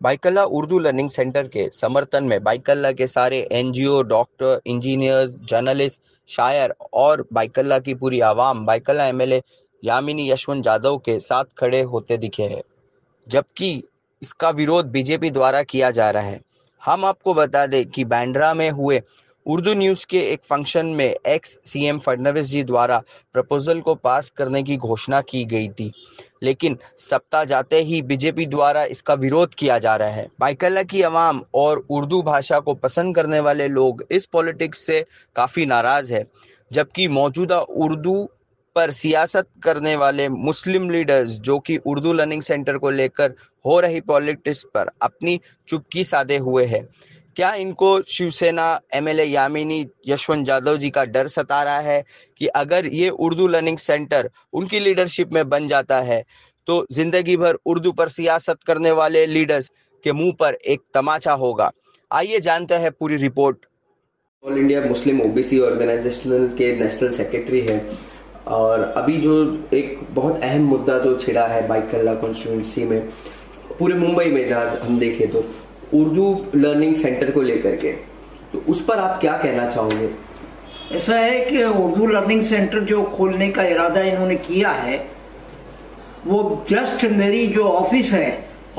Byculla Urdu learning centre के समर्थन में बाइकल्ला के सारे एनजीओ, डॉक्टर, इंजीनियर्स, जर्नलिस्ट, शायर और बाइकल्ला की पूरी आवाम बाइकल्ला एमएलए यामिनी यशवंत जाधव के साथ खड़े होते दिखे हैं, जबकि इसका विरोध बीजेपी द्वारा किया जा रहा है। हम आपको बता दें कि बांद्रा में हुए उर्दू न्यूज़ के एक फंक्शन में एक्स सीएम फडणवीस जी द्वारा प्रपोजल को पास करने की घोषणा की गई थी, लेकिन सप्ताह जाते ही बीजेपी द्वारा इसका विरोध किया जा रहा है। बाइकल्ला की आवाम और उर्दू भाषा को पसंद करने वाले लोग इस पॉलिटिक्स से काफ़ी नाराज़ है, जबकि मौजूदा उर्दू पर सियासत करने वाले मुस्लिम लीडर्स जो कि उर्दू लर्निंग सेंटर को लेकर हो रही पॉलिटिक्स पर अपनी चुप्पी साधे हुए हैं। क्या इनको शिवसेना एमएलए यामिनी यशवंत जाधव जी का डर सता रहा है कि अगर ये उर्दू लर्निंग सेंटर उनकी लीडरशिप में बन जाता है तो जिंदगी भर उर्दू पर सियासत करने वाले लीडर्स के मुंह पर एक तमाचा होगा? आइए जानते हैं पूरी report. All India Muslim OBC organisation के नेशनल सेक्रेटरी है और अभी जो एक बहुत अहम मुद्दा जो छिड़ा है बाइकल्ला कॉन्स्टिट्यूंसी में, पूरे मुंबई में जहाँ हम देखें तो उर्दू लर्निंग सेंटर को लेकर के, तो उस पर आप क्या कहना चाहोगे? ऐसा है कि उर्दू लर्निंग सेंटर जो खोलने का इरादा इन्होंने किया है वो जस्ट मेरी जो ऑफिस है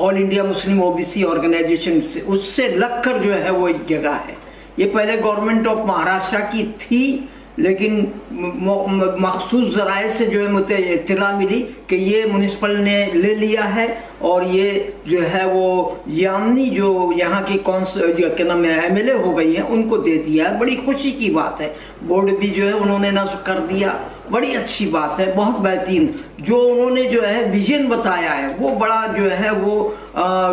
all India Muslim OBC organisation से उससे लगकर जो है वो एक जगह है। ये पहले गवर्नमेंट ऑफ महाराष्ट्र की थी, लेकिन मखसूस जराए से जो है मुझे इत्तला मिली कि ये म्यूनिसिपल ने ले लिया है और ये जो है वो यामिनी जो यहाँ की क्या नाम है एमएलए हो गई है उनको दे दिया है। बड़ी खुशी की बात है। बोर्ड भी जो है उन्होंने नस्ब कर दिया, बड़ी अच्छी बात है, बहुत बेहतरीन। जो उन्होंने जो है विजन बताया है वो बड़ा जो है वो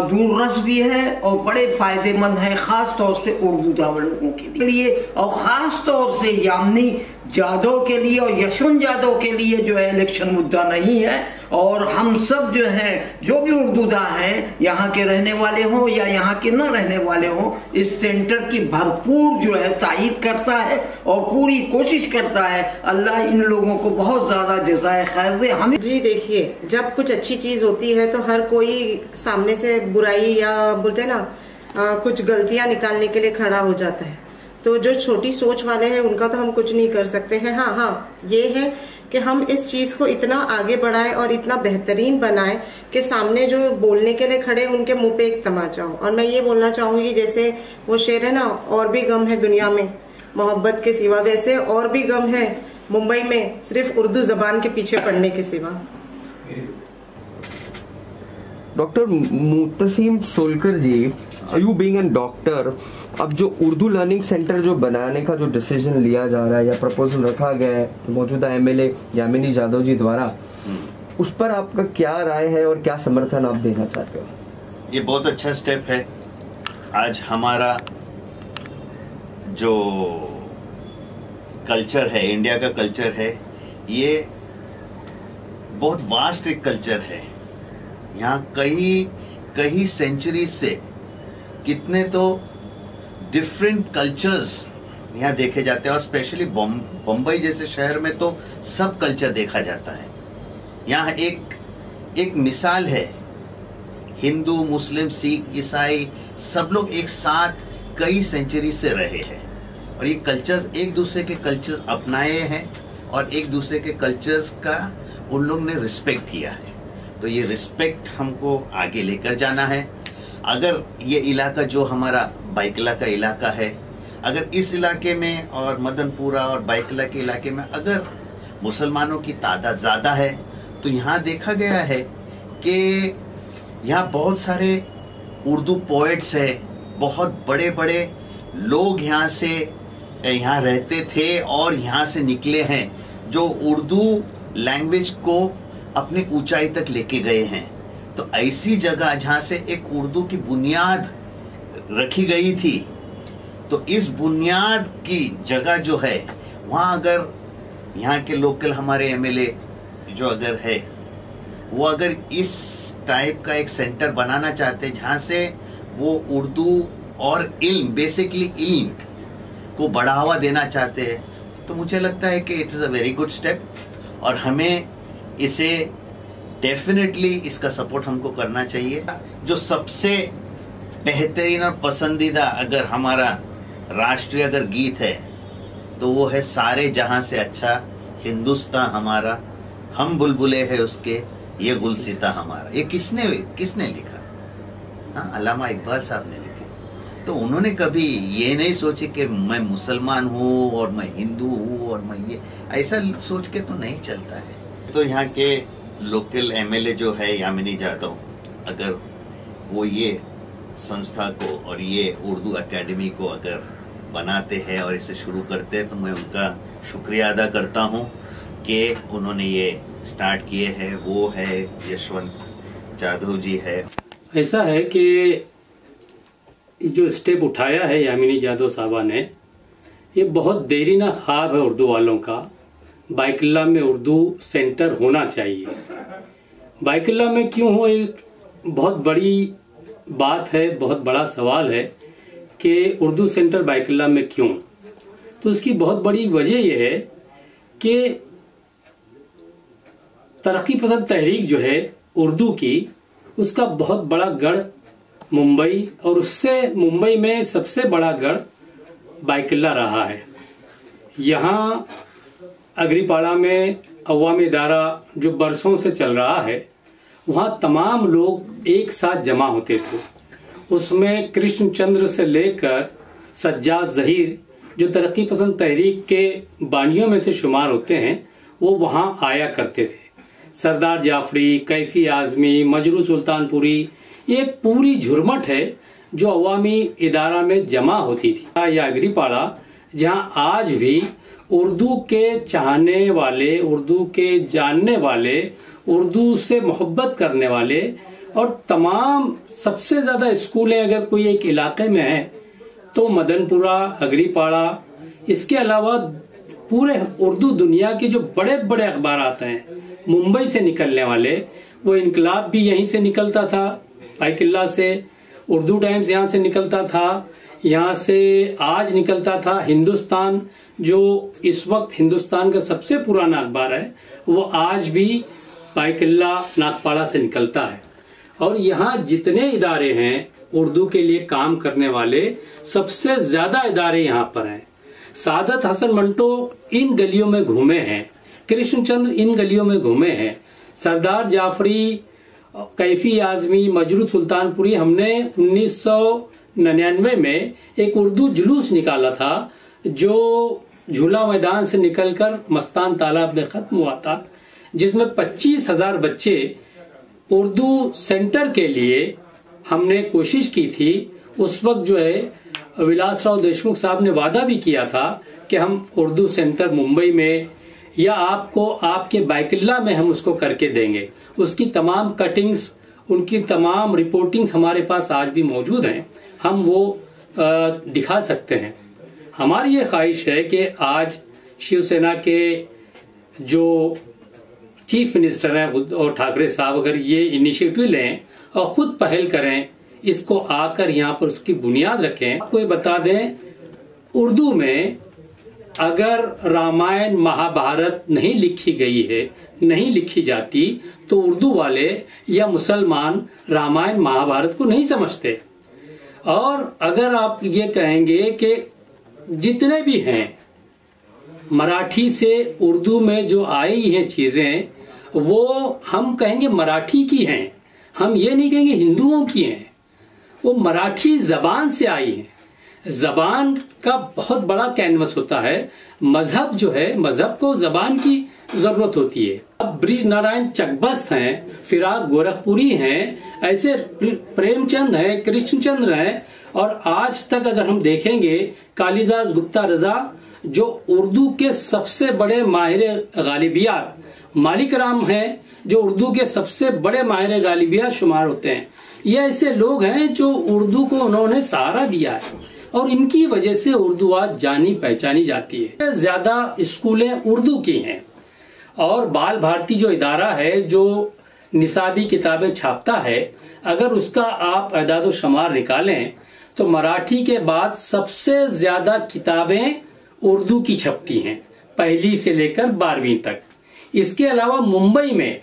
दूररस भी है और बड़े फायदेमंद है, खास तौर से उर्दू दावा लोगों के लिए और खास तौर से यामिनी जाधव के लिए और यशवंत जाधव के लिए जो है इलेक्शन मुद्दा नहीं है। और हम सब जो है जो भी उर्दूदा हैं, यहाँ के रहने वाले हों या यहाँ के न रहने वाले हों, इस सेंटर की भरपूर जो है तारीफ करता है और पूरी कोशिश करता है। अल्लाह इन लोगों को बहुत ज्यादा जज़ाए खैर दे। हमें जी देखिए, जब कुछ अच्छी चीज होती है तो हर कोई सामने से बुराई या बोलते हैं ना कुछ गलतियां निकालने के लिए खड़ा हो जाता है। तो जो छोटी सोच वाले हैं उनका तो हम कुछ नहीं कर सकते हैं। हाँ, ये है कि हम इस चीज को इतना आगे बढ़ाएं और इतना बेहतरीन बनाएं कि सामने जो बोलने के लिए खड़े उनके मुंह पे एक तमाचा हो। और मैं ये बोलना चाहूंगी, जैसे वो शेर है ना, और भी गम है दुनिया में मोहब्बत के सिवा, वैसे और भी गम है मुंबई में सिर्फ उर्दू जबान के पीछे पड़ने के सिवा। Doctor Mutasim Solkar ji, you being an doctor, अब जो उर्दू लर्निंग सेंटर जो बनाने का जो डिसीजन लिया जा रहा है या प्रपोजल रखा गया है मौजूदा एमएलए यामिनी जाधव जी द्वारा, उस पर आपका क्या राय है और क्या समर्थन आप देना चाहते हो? ये बहुत अच्छा स्टेप है। आज हमारा जो कल्चर है, इंडिया का कल्चर है, ये बहुत वास्ट एक कल्चर है। यहाँ कई सेंचुरी से कितने तो डिफरेंट कल्चर्स यहाँ देखे जाते हैं और स्पेशली बम्बई जैसे शहर में तो सब कल्चर देखा जाता है। यहाँ एक मिसाल है, हिंदू, मुस्लिम, सिख, ईसाई सब लोग एक साथ कई सेंचुरी से रहे हैं और ये कल्चर्स एक दूसरे के कल्चर्स अपनाए हैं और एक दूसरे के कल्चर्स का उन लोग ने रिस्पेक्ट किया है। तो ये रिस्पेक्ट हमको आगे लेकर जाना है। अगर ये इलाका जो हमारा बाइकला का इलाका है, अगर इस इलाके में और मदनपुरा और बाइकला के इलाके में अगर मुसलमानों की तादाद ज़्यादा है तो यहाँ देखा गया है कि यहाँ बहुत सारे उर्दू पोएट्स हैं, बहुत बड़े बड़े लोग यहाँ रहते थे और यहाँ से निकले हैं जो उर्दू लैंग्वेज को अपनी ऊंचाई तक लेके गए हैं। तो ऐसी जगह जहाँ से एक उर्दू की बुनियाद रखी गई थी, तो इस बुनियाद की जगह जो है वहाँ अगर यहाँ के लोकल हमारे एमएलए जो अगर है वो अगर इस टाइप का एक सेंटर बनाना चाहते जहाँ से वो उर्दू और इल्म, बेसिकली इल्म को बढ़ावा देना चाहते हैं, तो मुझे लगता है कि it is a very good step और हमें इसे डेफिनेटली इसका सपोर्ट हमको करना चाहिए। जो सबसे बेहतरीन और पसंदीदा अगर हमारा राष्ट्रीय अगर गीत है तो वो है सारे जहां से अच्छा हिंदुस्तान हमारा, हम बुलबुले हैं उसके ये गुलसिता हमारा। ये किसने लिखा? हाँ, अल्लामा इकबाल साहब ने लिखे। तो उन्होंने कभी ये नहीं सोचे कि मैं मुसलमान हूँ और मैं हिंदू हूँ और मैं ये, ऐसा सोच के तो नहीं चलता है। तो यहाँ के लोकल एमएलए जो है यामिनी जादव, अगर वो ये संस्था को और ये उर्दू एकेडमी को अगर बनाते हैं और इसे शुरू करते हैं तो मैं उनका शुक्रिया अदा करता हूँ कि उन्होंने ये स्टार्ट किए हैं। वो है यशवंत जाधव जी है। ऐसा है कि जो स्टेप उठाया है यामिनी जादव साहबा ने, ये बहुत देरीना ख्वाब है उर्दू वालों का। बाइकुल्ला में उर्दू सेंटर होना चाहिए। बाइकुल्ला में क्यों हो, एक बहुत बड़ी बात है, बहुत बड़ा सवाल है कि उर्दू सेंटर बाइकुल्ला में क्यों। तो उसकी बहुत बड़ी वजह यह है कि तरक्की पसंद तहरीक जो है उर्दू की, उसका बहुत बड़ा गढ़ मुंबई, और उससे मुंबई में सबसे बड़ा गढ़ बाइकुल्ला रहा है। यहाँ अग्रीपाड़ा में अवामी इदारा जो बरसों से चल रहा है, वहाँ तमाम लोग एक साथ जमा होते थे। उसमें कृष्णचंद्र से लेकर सज्जाद ज़हीर जो तरक्की पसंद तहरीक के बानियों में से शुमार होते हैं, वो वहाँ आया करते थे। सरदार जाफरी, कैफी आजमी, मजरू सुल्तानपुरी, एक पूरी झुरमट है जो अवामी इदारा में जमा होती थी। या अग्रीपाड़ा, जहाँ आज भी उर्दू के चाहने वाले, उर्दू के जानने वाले, उर्दू से मोहब्बत करने वाले और तमाम सबसे ज्यादा स्कूलें अगर कोई एक इलाके में है तो मदनपुरा, अग्रीपाड़ा। इसके अलावा पूरे उर्दू दुनिया के जो बड़े बड़े अखबार आते हैं मुंबई से निकलने वाले, वो इनकलाब भी यहीं से निकलता था, बाइकुल्ला से। उर्दू टाइम्स यहाँ से निकलता था, यहाँ से आज निकलता था। हिंदुस्तान जो इस वक्त हिंदुस्तान का सबसे पुराना अखबार है, वो आज भी बाइकुल्ला नागपाड़ा से निकलता है। और यहाँ जितने इदारे हैं उर्दू के लिए काम करने वाले, सबसे ज्यादा इदारे यहाँ पर हैं। सादत हसन मंटो इन गलियों में घूमे हैं, कृष्णचंद्र इन गलियों में घूमे हैं, सरदार जाफरी, कैफी आजमी, मजरू सुल्तानपुरी। हमने 1999 में एक उर्दू जुलूस निकाला था जो झूला मैदान से निकलकर मस्तान तालाब में खत्म हुआ था, जिसमें 25,000 बच्चे उर्दू सेंटर के लिए हमने कोशिश की थी। उस वक्त जो है विलासराव देशमुख साहब ने वादा भी किया था कि हम उर्दू सेंटर मुंबई में या आपको आपके बाइकुल्ला में हम उसको करके देंगे। उसकी तमाम कटिंग्स, उनकी तमाम रिपोर्टिंग्स हमारे पास आज भी मौजूद हैं, हम वो दिखा सकते हैं। हमारी ये ख्वाहिश है कि आज शिवसेना के जो चीफ मिनिस्टर हैं उद्धव ठाकरे साहब अगर ये इनिशिएटिव लें और खुद पहल करें, इसको आकर यहाँ पर उसकी बुनियाद रखें। आपको ये बता दें, उर्दू में अगर रामायण महाभारत नहीं लिखी गई है, नहीं लिखी जाती, तो उर्दू वाले या मुसलमान रामायण महाभारत को नहीं समझते। और अगर आप ये कहेंगे कि जितने भी हैं मराठी से उर्दू में जो आई हैं चीजें, वो हम कहेंगे मराठी की हैं, हम ये नहीं कहेंगे हिंदुओं की हैं। वो मराठी जबान से आई है। जबान का बहुत बड़ा कैनवस होता है। मजहब जो है, मजहब को जबान की जरूरत होती है। अब ब्रिज नारायण चकबस्त हैं, फिराक गोरखपुरी हैं, ऐसे प्रेमचंद हैं, कृष्णचंद्र हैं, और आज तक अगर हम देखेंगे कालिदास गुप्ता रजा जो उर्दू के सबसे बड़े माहिर गालिबियात, मालिक राम हैं जो उर्दू के सबसे बड़े माहिर गालिबियात शुमार होते हैं। ये ऐसे लोग हैं जो उर्दू को उन्होंने सहारा दिया है और इनकी वजह से उर्दू आज जानी पहचानी जाती है। ज्यादा स्कूलें उर्दू की हैं और बाल भारती जो इदारा है जो निसाबी किताबें छापता है, अगर उसका आप अदाद शुमार निकालें तो मराठी के बाद सबसे ज्यादा किताबें उर्दू की छपती हैं, पहली से लेकर 12वीं तक। इसके अलावा मुंबई में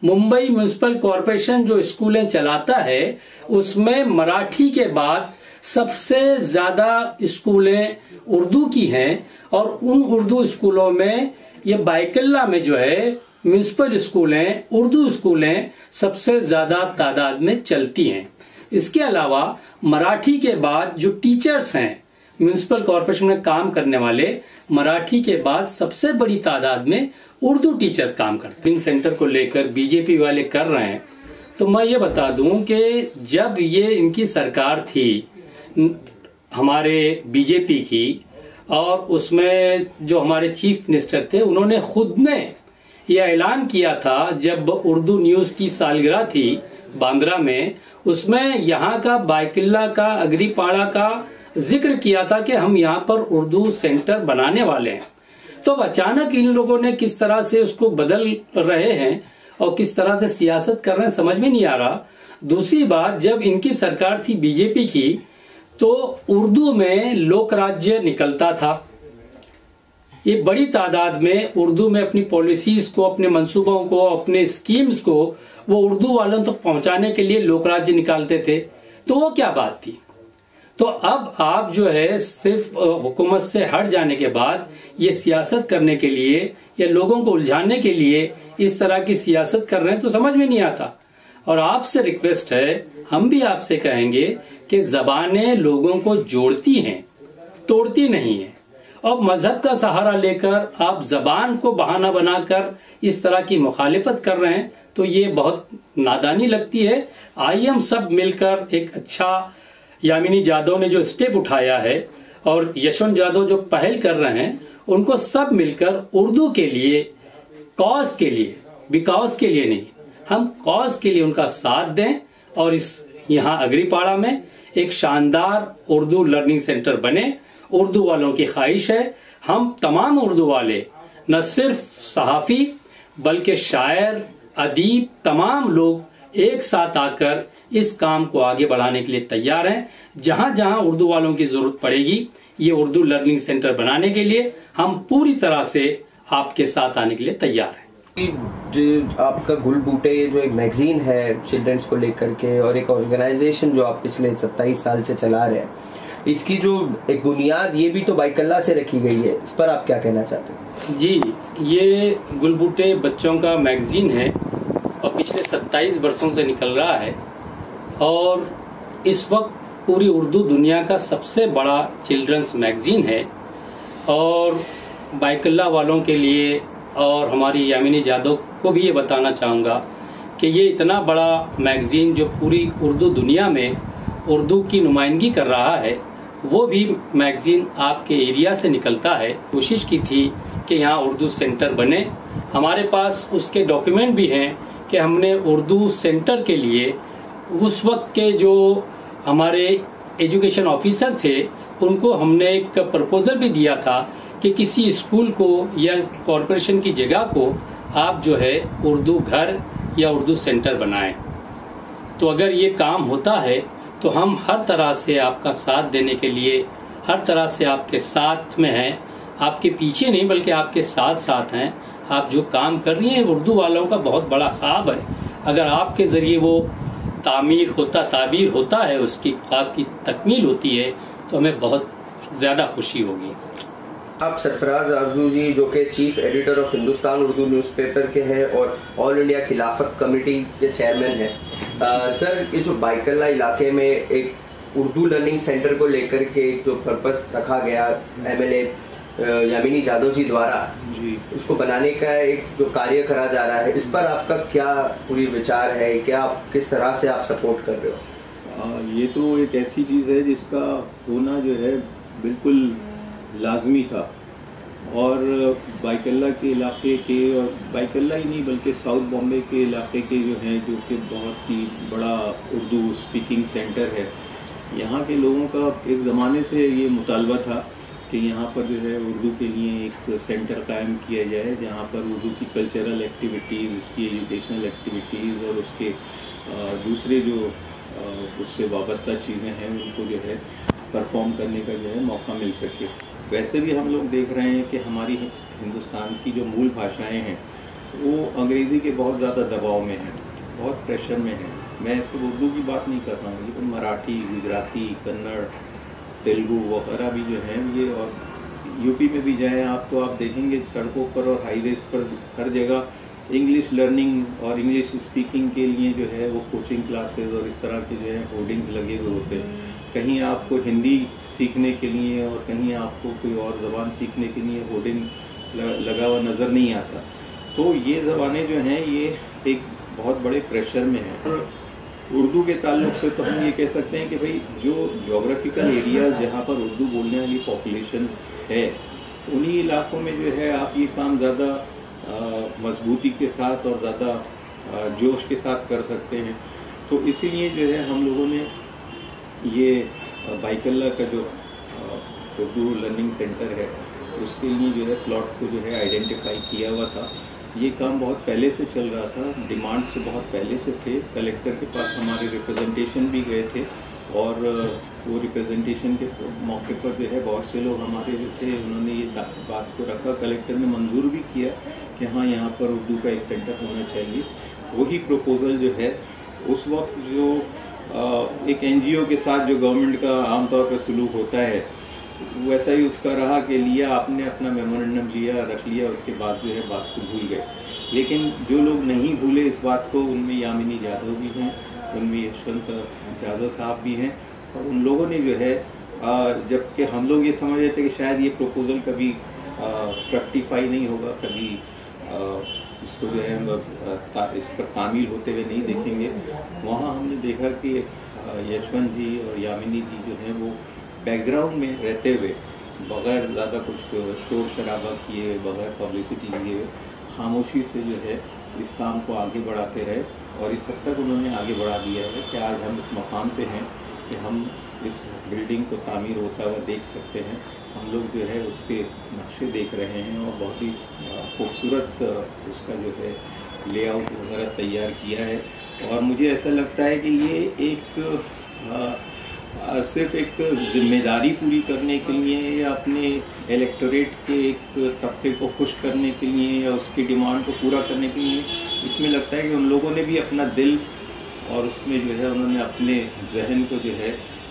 मुंबई म्युनिसिपल कॉरपोरेशन जो स्कूलें चलाता है उसमें मराठी के बाद सबसे ज्यादा स्कूलें उर्दू की हैं और उन उर्दू स्कूलों में ये बाइकल्ला में जो है म्युनिसिपल स्कूलें, उर्दू स्कूलें सबसे ज्यादा तादाद में चलती हैं। इसके अलावा मराठी के बाद जो टीचर्स हैं म्युनिसिपल कॉरपोरेशन में काम करने वाले, मराठी के बाद सबसे बड़ी तादाद में उर्दू टीचर्स काम करते हैं। सेंटर को लेकर बीजेपी वाले कर रहे हैं, तो मैं ये बता दूं कि जब ये इनकी सरकार थी हमारे बीजेपी की, और उसमें जो हमारे चीफ मिनिस्टर थे उन्होंने खुद ने यह ऐलान किया था जब उर्दू न्यूज की सालगिरह थी बांद्रा में, उसमें यहाँ का बाइकिल्ला का, अग्रीपाड़ा का जिक्र किया था कि हम यहाँ पर उर्दू सेंटर बनाने वाले हैं। तो अब अचानक इन लोगों ने किस तरह से उसको बदल रहे हैं और किस तरह से सियासत कर रहे हैं समझ में नहीं आ रहा। दूसरी बात, जब इनकी सरकार थी बीजेपी की तो उर्दू में लोक राज्य निकलता था। ये बड़ी तादाद में उर्दू में अपनी पॉलिसीज को, अपने मंसूबों को, अपने स्कीम्स को वो उर्दू वालों तक पहुंचाने के लिए लोक राज्य निकालते थे। तो वो क्या बात थी। तो अब आप जो है सिर्फ हुकूमत से हट जाने के बाद ये सियासत करने के लिए या लोगों को उलझाने के लिए इस तरह की सियासत कर रहे हैं, तो समझ में नहीं आता। और आपसे रिक्वेस्ट है, हम भी आपसे कहेंगे कि जबानें लोगों को जोड़ती हैं, तोड़ती नहीं है। और मजहब का सहारा लेकर आप जबान को बहाना बनाकर इस तरह की मुखालिफत कर रहे हैं, तो ये बहुत नादानी लगती है। आइए हम सब मिलकर एक अच्छा, यामिनी जादव ने जो स्टेप उठाया है और यशवंत जादव जो पहल कर रहे हैं, उनको सब मिलकर उर्दू के लिए, कॉज के लिए, बिकॉज के लिए नहीं, हम कॉज के लिए उनका साथ दें और इस यहाँ अग्रीपाड़ा में एक शानदार उर्दू लर्निंग सेंटर बने। उर्दू वालों की ख्वाहिश है, हम तमाम उर्दू वाले, न सिर्फ सहाफी बल्कि शायर, अदीब, तमाम लोग एक साथ आकर इस काम को आगे बढ़ाने के लिए तैयार हैं। जहां जहां उर्दू वालों की जरूरत पड़ेगी ये उर्दू लर्निंग सेंटर बनाने के लिए हम पूरी तरह से आपके साथ आने के लिए तैयार हैं। जो आपका गुल बूटे जो एक मैगजीन है चिल्ड्रंस को लेकर के, और एक ऑर्गेनाइजेशन जो आप पिछले 27 साल से चला रहे हैं, इसकी जो एक बुनियाद ये भी तो बाइकल्ला से रखी गई है, इस पर आप क्या कहना चाहते हैं? जी, ये गुल बूटे बच्चों का मैगजीन है और पिछले 27 वर्षों से निकल रहा है और इस वक्त पूरी उर्दू दुनिया का सबसे बड़ा चिल्ड्रंस मैगजीन है। और बाइकल्ला वालों के लिए और हमारी यामिनी जादव को भी ये बताना चाहूँगा कि ये इतना बड़ा मैगजीन जो पूरी उर्दू दुनिया में उर्दू की नुमाइंदगी कर रहा है, वो भी मैगजीन आपके एरिया से निकलता है। कोशिश की थी कि यहाँ उर्दू सेंटर बने। हमारे पास उसके डॉक्यूमेंट भी हैं कि हमने उर्दू सेंटर के लिए उस वक्त के जो हमारे एजुकेशन ऑफिसर थे उनको हमने एक प्रपोजल भी दिया था कि किसी स्कूल को या कॉरपोरेशन की जगह को आप जो है उर्दू घर या उर्दू सेंटर बनाएं। तो अगर ये काम होता है तो हम हर तरह से आपका साथ देने के लिए, हर तरह से आपके साथ में हैं, आपके पीछे नहीं बल्कि आपके साथ साथ हैं। आप जो काम कर रही हैं उर्दू वालों का बहुत बड़ा ख्वाब है, अगर आपके जरिए वो ताबीर होता है, उसकी ख्वाब की तकमील होती है, तो हमें बहुत ज़्यादा खुशी होगी। आप सरफराज आरजू जी जो कि chief editor of Hindustan Urdu newspaper के हैं और ऑल इंडिया खिलाफत कमेटी के चेयरमैन हैं। सर, ये जो बाइकल्ला इलाके में एक उर्दू लर्निंग सेंटर को लेकर के जो पर्पस रखा गया एमएलए यामिनी जादव जी द्वारा, जी, उसको बनाने का एक जो कार्य करा जा रहा है, इस पर आपका क्या पूरी विचार है? क्या किस तरह से आप सपोर्ट कर रहे हो? ये तो एक ऐसी चीज़ है जिसका होना जो है बिल्कुल लाजमी था। और बाइकल्ला के इलाके के, और बाइकल्ला ही नहीं बल्कि साउथ बॉम्बे के इलाके के जो हैं, जो कि बहुत ही बड़ा उर्दू स्पीकिंग सेंटर है, यहाँ के लोगों का एक ज़माने से ये मुतालबा था कि यहाँ पर जो है उर्दू के लिए एक सेंटर कायम किया जाए, जहाँ पर उर्दू की कल्चरल एक्टिविटीज़, उसकी एजुकेशनल एक्टिविटीज़ और उसके दूसरे जो उससे वाबस्ता चीज़ें हैं उनको जो है परफॉर्म करने का जो है मौका मिल सके। वैसे भी हम लोग देख रहे हैं कि हमारी हिंदुस्तान की जो मूल भाषाएं हैं वो अंग्रेज़ी के बहुत ज़्यादा दबाव में है, बहुत प्रेशर में है। मैं सिर्फ उर्दू की बात नहीं कर रहा हूँ, लेकिन मराठी, गुजराती, कन्नड़, तेलुगु वगैरह भी जो हैं ये, और यूपी में भी जाएँ आप तो आप देखेंगे सड़कों पर और हाईवेज पर हर जगह इंग्लिश लर्निंग और इंग्लिश स्पीकिंग के लिए जो है वो कोचिंग क्लासेस और इस तरह के जो है होर्डिंग्स लगे हुए होते हैं। कहीं आपको हिंदी सीखने के लिए और कहीं आपको कोई और ज़बान सीखने के लिए होर्डिंग लगा हुआ नज़र नहीं आता। तो ये ज़बानें जो हैं ये एक बहुत बड़े प्रेशर में हैं। और उर्दू के ताल्लुक से तो हम ये कह सकते हैं कि भाई जो जोग्राफिकल एरियाज़ जहाँ पर उर्दू बोलने वाली पॉपुलेशन है, उन्हीं इलाकों में जो है आप ये काम ज़्यादा मजबूती के साथ और ज़्यादा जोश के साथ कर सकते हैं। तो इसीलिए जो है हम लोगों ने ये बाइकल्ला का जो उर्दू लर्निंग सेंटर है उसके लिए जो है प्लॉट को जो है आइडेंटिफाई किया हुआ था। ये काम बहुत पहले से चल रहा था, डिमांड से बहुत पहले से थे। कलेक्टर के पास हमारे रिप्रेजेंटेशन भी गए थे और वो रिप्रेजेंटेशन के मौके पर जो है बहुत से लोग हमारे जो थे उन्होंने ये बात को रखा। कलेक्टर ने मंजूर भी किया कि हाँ यहाँ पर उर्दू का एक सेंटर होना चाहिए। वही प्रपोज़ल जो है उस वक्त जो एक एनजीओ के साथ जो गवर्नमेंट का आमतौर पर सलूक होता है वैसा ही उसका रहा कि लिया आपने अपना मेमोरेंडम लिया, रख लिया, उसके बाद जो है बात को भूल गए। लेकिन जो लोग नहीं भूले इस बात को, उनमें यामिनी जादव भी हैं, उनमें यशवंत जादव साहब भी हैं। और उन लोगों ने जो है जबकि हम लोग ये समझ रहे थे कि शायद ये प्रपोज़ल कभी फ्रक्टिफाई नहीं होगा, कभी इसको जो है हम इस पर तामील होते हुए नहीं देखेंगे, वहाँ हमने देखा कि यशवंत जी और यामिनी जी जो हैं वो बैकग्राउंड में रहते हुए बग़ैर ज़्यादा कुछ शोर शराबा किए, बग़ैर पब्लिसिटी लिए, खामोशी से जो है इस काम को आगे बढ़ाते रहे। और इस हद तक उन्होंने आगे बढ़ा दिया है कि आज हम इस मकाम पे हैं कि हम इस बिल्डिंग को तामीर होता हुआ देख सकते हैं। हम लोग जो है उसके नक्शे देख रहे हैं और बहुत ही खूबसूरत उसका जो है लेआउट वगैरह तैयार किया है। और मुझे ऐसा लगता है कि ये एक सिर्फ एक जिम्मेदारी पूरी करने के लिए या अपने इलेक्टोरेट के एक तबके को खुश करने के लिए या उसकी डिमांड को पूरा करने के लिए, इसमें लगता है कि उन लोगों ने भी अपना दिल और उसमें जो है उन्होंने अपने जहन को जो है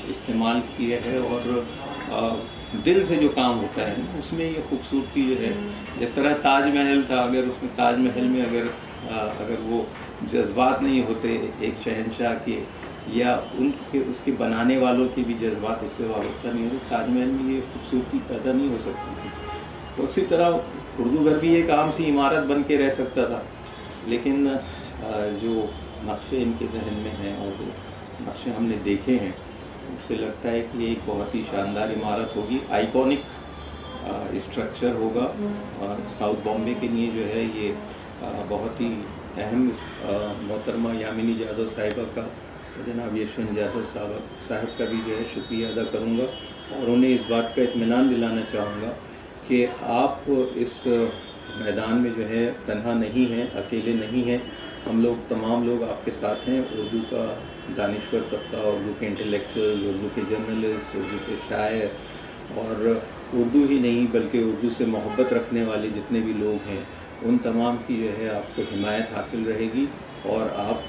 इस्तेमाल किया है। और दिल से जो काम होता है उसमें ये खूबसूरती जो है, जिस तरह ताजमहल था, अगर उसमें ताजमहल में अगर वो जज्बात नहीं होते एक शहंशाह के या उनके उसके बनाने वालों के भी जज्बात उससे वाबस्ता नहीं होते, ताजमहल में ये खूबसूरती पैदा नहीं हो सकती थी। तो उसी तरह उर्दू घर भी एक आम सी इमारत बन के रह सकता था, लेकिन जो नक्शे इनके जहन में हैं और जो नक्शे हमने देखे हैं उससे लगता है कि ये एक बहुत ही शानदार इमारत होगी, आइकॉनिक स्ट्रक्चर होगा। और साउथ बॉम्बे के लिए जो है ये बहुत ही अहम। मोहतरमा यामिनी जादव साहिबा का, जनाब यशवंत जादव साहब का भी जो है शुक्रिया अदा करूँगा और उन्हें इस बात का इत्मीनान दिलाना चाहूँगा कि आप इस मैदान में जो है तन्हा नहीं हैं, अकेले नहीं हैं। हम लोग तमाम लोग आपके साथ हैं। उर्दू का दानिश्वर तबका, उर्दू के इंटेलेक्चुअल, उर्दू के जर्नलिस्ट, उर्दू के शायर और उर्दू ही नहीं बल्कि उर्दू से मोहब्बत रखने वाले जितने भी लोग हैं उन तमाम की जो है आपको हिमायत हासिल रहेगी। और आप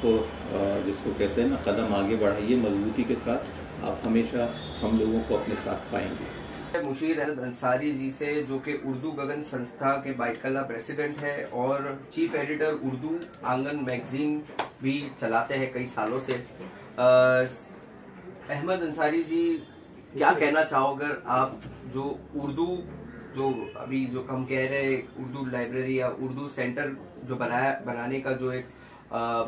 जिसको कहते हैं ना, कदम आगे बढ़ाइए मजबूती के साथ, आप हमेशा हम लोगों को अपने साथ पाएंगे। मुशीर अहमद अंसारी जी से, जो कि उर्दू गगन संस्था के बाइकल्ला प्रेसिडेंट है और चीफ एडिटर उर्दू आंगन मैगजीन भी चलाते हैं कई सालों से। अहमद अंसारी जी, क्या कहना चाहोगे आप जो उर्दू जो अभी जो हम कह रहे हैं उर्दू लाइब्रेरी या उर्दू सेंटर जो बनाने का जो एक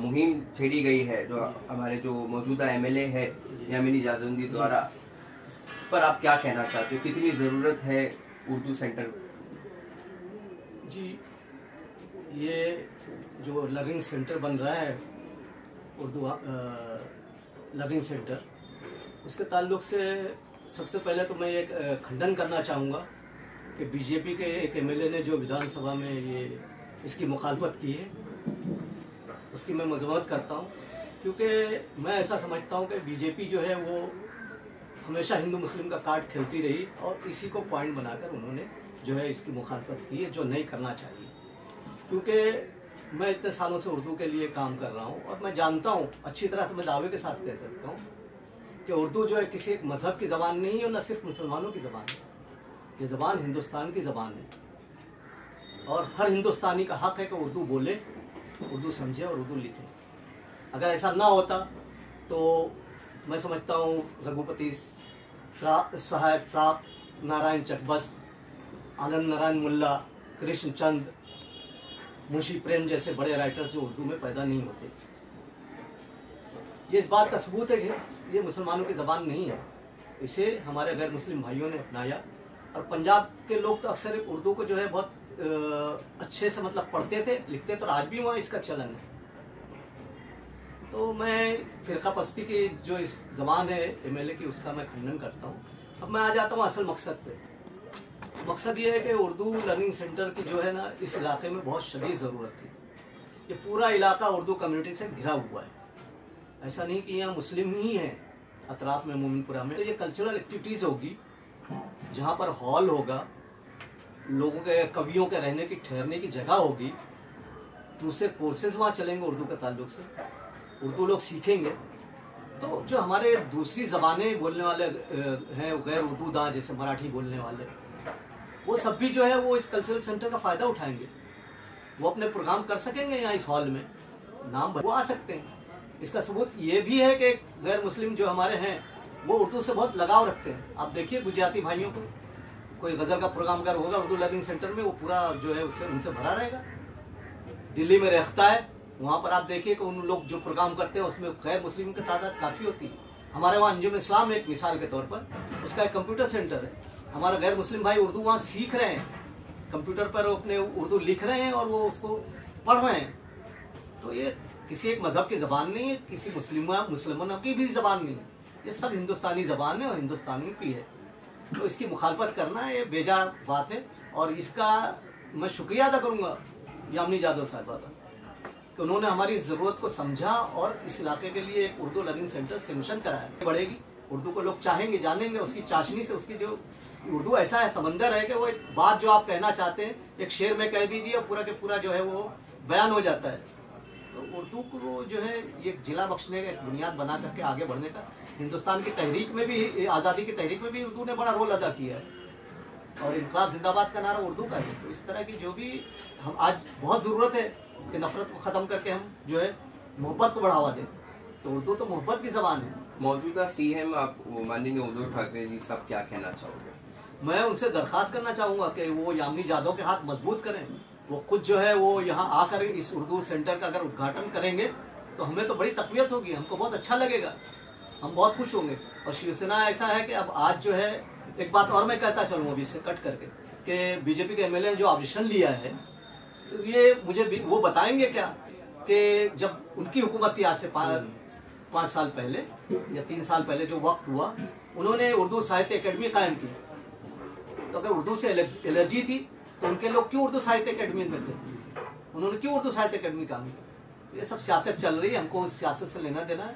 मुहिम छेड़ी गई है, जो हमारे जो मौजूदा एमएलए है यामिनी जादव जी द्वारा, पर आप क्या कहना चाहते हो? कितनी ज़रूरत है उर्दू सेंटर जी? ये जो लर्निंग सेंटर बन रहा है उर्दू लर्निंग सेंटर, उसके ताल्लुक से सबसे पहले तो मैं एक खंडन करना चाहूँगा कि बीजेपी के एक एमएलए ने जो विधानसभा में ये इसकी मुखालफत की है उसकी मैं मजम्मत करता हूँ, क्योंकि मैं ऐसा समझता हूँ कि बीजेपी जो है वो हमेशा हिंदू मुस्लिम का कार्ड खेलती रही और इसी को पॉइंट बनाकर उन्होंने जो है इसकी मुखालफत की है, जो नहीं करना चाहिए। क्योंकि मैं इतने सालों से उर्दू के लिए काम कर रहा हूँ और मैं जानता हूँ अच्छी तरह से, मैं दावे के साथ कह सकता हूँ कि उर्दू जो है किसी एक मजहब की ज़बान नहीं है और न सिर्फ मुसलमानों की ज़बान है। ये ज़बान हिंदुस्तान की ज़बान है और हर हिंदुस्तानी का हक है कि उर्दू बोले, उर्दू समझे और उर्दू लिखे। अगर ऐसा ना होता तो मैं समझता हूँ रघुपति साहब, फ्राक नारायण चकबस्त, आनंद नारायण मुल्ला, कृष्णचंद, मुंशी प्रेम जैसे बड़े राइटर्स जो उर्दू में पैदा नहीं होते। ये इस बात का सबूत है कि ये मुसलमानों की ज़बान नहीं है, इसे हमारे गैर मुस्लिम भाइयों ने अपनाया। और पंजाब के लोग तो अक्सर उर्दू को जो है बहुत अच्छे से मतलब पढ़ते थे, लिखते, तो आज भी वहाँ इसका चलन है। तो मैं फ़िरका परस्ती की जो इस ज़बान है एमएलए की, उसका मैं खंडन करता हूँ। अब मैं आ जाता हूँ असल मकसद पे। मकसद ये है कि उर्दू लर्निंग सेंटर की जो है ना, इस इलाके में बहुत शदीद ज़रूरत थी। ये पूरा इलाका उर्दू कम्युनिटी से घिरा हुआ है। ऐसा नहीं कि यहाँ मुस्लिम ही हैं अतराफ में, मोमिनपुरा में। तो ये कल्चरल एक्टिविटीज़ होगी जहाँ पर हॉल होगा, लोगों के, कवियों के रहने की, ठहरने की जगह होगी, दूसरे कोर्सेज वहाँ चलेंगे उर्दू के ताल्लुक से, उर्दू लोग सीखेंगे। तो जो हमारे दूसरी ज़बानें बोलने वाले हैं, गैर उर्दू दां जैसे मराठी बोलने वाले, वो सब भी जो है वो इस कल्चरल सेंटर का फ़ायदा उठाएंगे। वो अपने प्रोग्राम कर सकेंगे यहाँ इस हॉल में, नाम वो आ सकते हैं। इसका सबूत ये भी है कि गैर मुस्लिम जो हमारे हैं वो उर्दू से बहुत लगाव रखते हैं। आप देखिए गुजराती भाइयों को, कोई गज़ल का प्रोग्राम अगर होगा उर्दू लर्निंग सेंटर में, वो पूरा जो है उससे उनसे भरा रहेगा। दिल्ली में रहता है, वहाँ पर आप देखिए कि उन लोग जो प्रोग्राम करते हैं उसमें गैर मुस्लिम की तादाद काफ़ी होती है। हमारे वहाँ अंजुम इस्लाम एक मिसाल के तौर पर, उसका एक कंप्यूटर सेंटर है। हमारे गैर मुस्लिम भाई उर्दू वहाँ सीख रहे हैं, कंप्यूटर पर अपने उर्दू लिख रहे हैं और वो उसको पढ़ रहे हैं। तो ये किसी एक मजहब की ज़बान नहीं है, किसी मुसलमानों की भी ज़बान नहीं है, ये सब हिंदुस्तानी ज़बान है और हिंदुस्तानियों की है। तो इसकी मुखालफत करना ये बेजा बात है। और इसका मैं शुक्रिया अदा करूँगा यामिनी जादव साहिबा का कि उन्होंने हमारी ज़रूरत को समझा और इस इलाके के लिए एक उर्दू लर्निंग सेंटर सेंक्शन कराया। बढ़ेगी, उर्दू को लोग चाहेंगे, जानेंगे, उसकी चाशनी से, उसकी जो उर्दू ऐसा है समंदर है कि वो एक बात जो आप कहना चाहते हैं एक शेर में कह दीजिए और पूरा के पूरा जो है वो बयान हो जाता है। तो उर्दू को जो है ये जिला बख्शने का एक बुनियाद बना करके आगे बढ़ने का, हिंदुस्तान की तहरीक में भी, आज़ादी की तहरीक में भी उर्दू ने बड़ा रोल अदा किया है और इनकलाब जिंदाबाद का नारा उर्दू का है। तो इस तरह की जो भी हम आज बहुत ज़रूरत है कि नफरत को ख़त्म करके हम जो है मोहब्बत को बढ़ावा दें, तो उर्दू तो मोहब्बत की ज़बान है। मौजूदा सीएम आप माननीय उद्धव ठाकरे जी साहब क्या कहना चाहोगे? मैं उनसे दरख्वास्त करना चाहूँगा कि वो यामिनी जादव के हाथ मजबूत करें। वो खुद जो है वो यहाँ आकर इस उर्दू सेंटर का अगर उद्घाटन करेंगे तो हमें तो बड़ी तकवीत होगी, हमको बहुत अच्छा लगेगा, हम बहुत खुश होंगे। और शिवसेना ऐसा है कि अब आज जो है, एक बात और मैं कहता चलूँ अभी से कट करके, कि बीजेपी के एमएलए जो ऑब्जेक्शन लिया है, तो ये मुझे वो बताएंगे क्या कि जब उनकी हुकूमत थी आज से 5 साल पहले या 3 साल पहले जो वक्त हुआ, उन्होंने उर्दू साहित्य अकेडमी कायम की। तो अगर उर्दू से एलर्जी थी तो उनके लोग क्यों उर्दू साहित्य अकेडमी में थे? उन्होंने क्यों उर्दू साहित्य अकेडमी काम की? ये सब सियासत चल रही है, हमको उस सियासत से लेना देना है।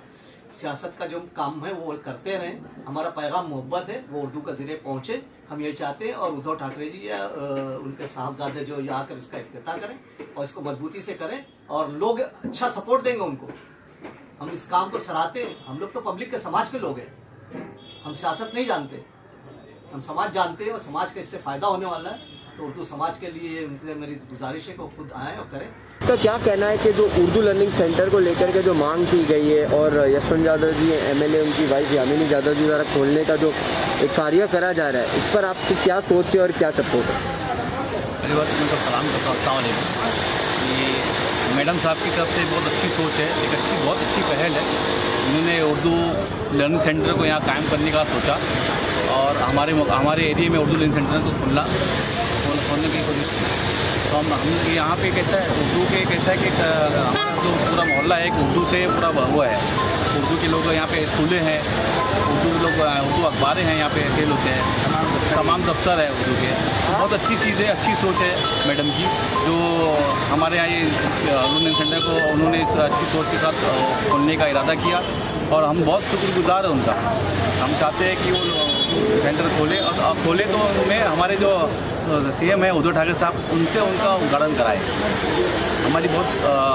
सियासत का जो काम है वो करते रहें, हमारा पैगाम मोहब्बत है, वो उर्दू का ज़रिए पहुँचे, हम ये चाहते हैं। और उद्धव ठाकरे जी या उनके साहबजादे जो यहाँ आकर इसका इफ्तिताह करें और इसको मजबूती से करें और लोग अच्छा सपोर्ट देंगे उनको। हम इस काम को सराहते हैं। हम लोग तो पब्लिक के, समाज के लोग हैं, हम सियासत नहीं जानते, हम समाज जानते हैं और समाज का इससे फ़ायदा होने वाला है। तो उर्दू समाज के लिए उनसे मेरी गुजारिश है कि वो खुद आएँ और करें। तो क्या कहना है कि जो उर्दू लर्निंग सेंटर को लेकर के जो मांग की गई है और यशवंत जादव जी एमएलए, उनकी वाइफ यामिनी जादव जी द्वारा खोलने का जो एक कार्य करा जा रहा है, इस पर आपकी क्या सोच है और क्या सपोर्ट है? पहली बात उनको सलाम करता हूँ, अस्सलाम वालेकुम। ये मैडम साहब की तरफ से बहुत अच्छी सोच है, एक बहुत अच्छी पहल है। उन्होंने उर्दू लर्निंग सेंटर को यहाँ कायम करने का सोचा और हमारे एरिया में उर्दू लर्निंग सेंटर को खोलने की कोशिश की। तो हम यहाँ पे कैसा है, उर्दू के कैसा है कि हमारा जो पूरा मोहल्ला है उर्दू से पूरा हुआ है। उर्दू के लोग यहाँ पे स्कूलें हैं, उर्दू अखबारें हैं, यहाँ पे सेल होते हैं, तमाम दफ्तर है उर्दू के। बहुत अच्छी चीज़ है, अच्छी सोच है मैडम की, जो हमारे यहाँ ये उर्दू लर्निंग सेंटर को उन्होंने इस अच्छी सोच के साथ खोलने का इरादा किया और हम बहुत शुक्रगुजार हैं उनका। हम चाहते हैं कि वो सेंटर खोले और खोले तो उनमें हमारे जो CM है उद्धव ठाकरे साहब, उनसे उनका उद्घाटन कराए। हमारी बहुत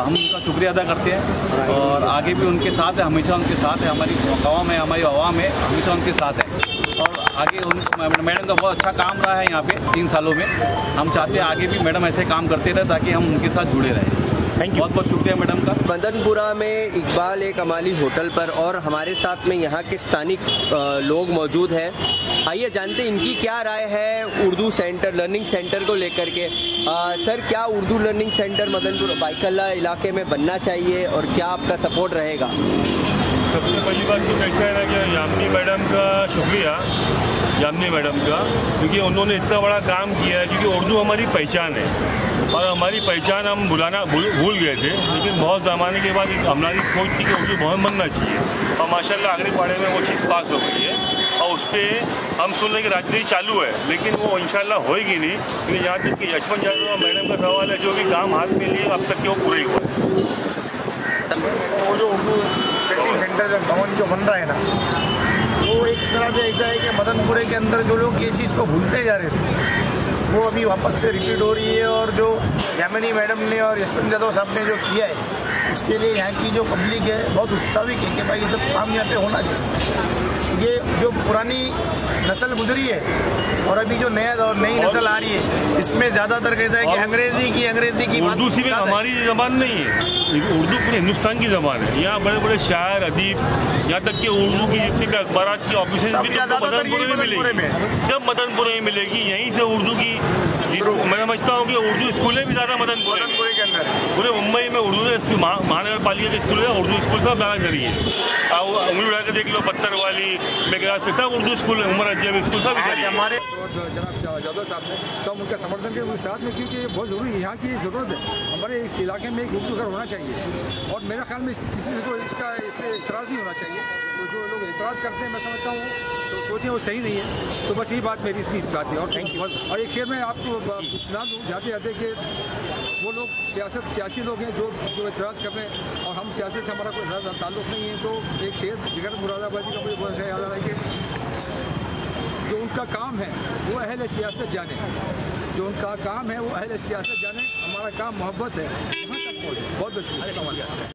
हम उनका शुक्रिया अदा करते हैं और आगे भी उनके साथ है, हमेशा उनके साथ है। हमारी कौम है, हमारी आवाम है, हमेशा उनके साथ है। और आगे मैडम का बहुत अच्छा काम रहा है यहाँ पे 3 सालों में। हम चाहते हैं आगे भी मैडम ऐसे काम करते रहे ताकि हम उनके साथ जुड़े रहें। बहुत बहुत शुक्रिया मैडम का। मदनपुरा में इकबाल एक अमाली होटल पर और हमारे साथ में यहाँ के स्थानिक लोग मौजूद हैं। आइए जानते हैं इनकी क्या राय है उर्दू सेंटर, लर्निंग सेंटर को लेकर के। सर, क्या उर्दू लर्निंग सेंटर मदनपुरा बाइकल्ला इलाके में बनना चाहिए और क्या आपका सपोर्ट रहेगा? सबसे पहली बात तो कैसा है ना कि यामिनी मैडम का शुक्रिया, यामिनी मैडम का, क्योंकि उन्होंने इतना बड़ा काम किया है। क्योंकि उर्दू हमारी पहचान है और हमारी पहचान हम भूल गए थे, लेकिन बहुत ज़माने के बाद हमारी सोच थी कि उर्दू बहुत बनना चाहिए और माशाल्लाह आखिरी पाड़े में वो चीज़ पास हो गई है। और उस पर हम सुन रहे कि राजनीति चालू है, लेकिन वो इंशाल्लाह होएगी नहीं। क्योंकि जहाँ तक कि यशवंत यादव मैडम का सवाल है, जो भी काम हाथ में लिए अब तक के वो पूरे हुआ है। वो जो उर्दू ट्रेनिंग सेंटर जो भवन जो बन रहा है ना, वो एक तरह से ऐसा है कि मदनपुरे के अंदर जो लोग ये चीज़ को भूलते जा रहे थे वो अभी वापस से रिपीट हो रही है। और जो यामिनी मैडम ने और यशवंत यादव साहब ने जो किया है, उसके लिए यहाँ की जो पब्लिक है बहुत उत्साहित है कि भाई ये सब काम यहाँ पे होना चाहिए। ये जो पुरानी नस्ल गुजरी है और अभी जो नया और नई नस्ल आ रही है, इसमें ज़्यादातर कहता है कि अंग्रेज़ी की उर्दू सिर्फ हमारी ज़बान नहीं है, उर्दू पूरे हिंदुस्तान की ज़बान है। यहाँ बड़े बड़े शायर, अदीब, यहाँ तक कि उर्दू की जितने भी अखबार की ऑफिस भी मदनपुरे में मिलेगी। जब मदनपुरे में मिलेगी, यहीं से उर्दू की मैं समझता हूँ कि उर्दू स्कूलें भी ज़्यादा मदनपुरे के अंदर, पूरे मुंबई में उर्दू महानगर पालिका के स्कूल है, उर्दू स्कूल सब ज़्यादा करिए। उंगली उठा के देख लो, पत्थर वाली मेघराज से सब उर्दू स्कूल है, उमर अजब स्कूल सब करिए। हमारे जनाब यादव साहब ने तो हम उनका समर्थन के साथ में, क्योंकि ये बहुत ज़रूरी है, यहाँ की ज़रूरत है। हमारे इस इलाके में एक उर्दू घर होना चाहिए और मेरा ख्याल में किसी को इससे इतराज़ नहीं होना चाहिए। तो जो लोग इतराज़ करते हैं, मैं समझता हूँ तो सोचें वो सही नहीं है। तो बस यही बात मेरी इतनी बात है और थैंक यू। और एक शेर में आपको सुना दूँ जाते जाते कि वो लोग सियासी लोग हैं जो इतराज़ कर रहे हैं और हम सियासत से हमारा कोई ताल्लुक़ नहीं है। तो एक शेर जिगर मुरादाबादी का मुझे बहुत अच्छा याद आ रहा है कि जो उनका काम है वो अहले सियासत जाने, जो उनका काम है वो अहले सियासत जाने, हमारा काम मोहब्बत है, यहाँ तक पहुँचे। बहुत बहुत शुक्रिया।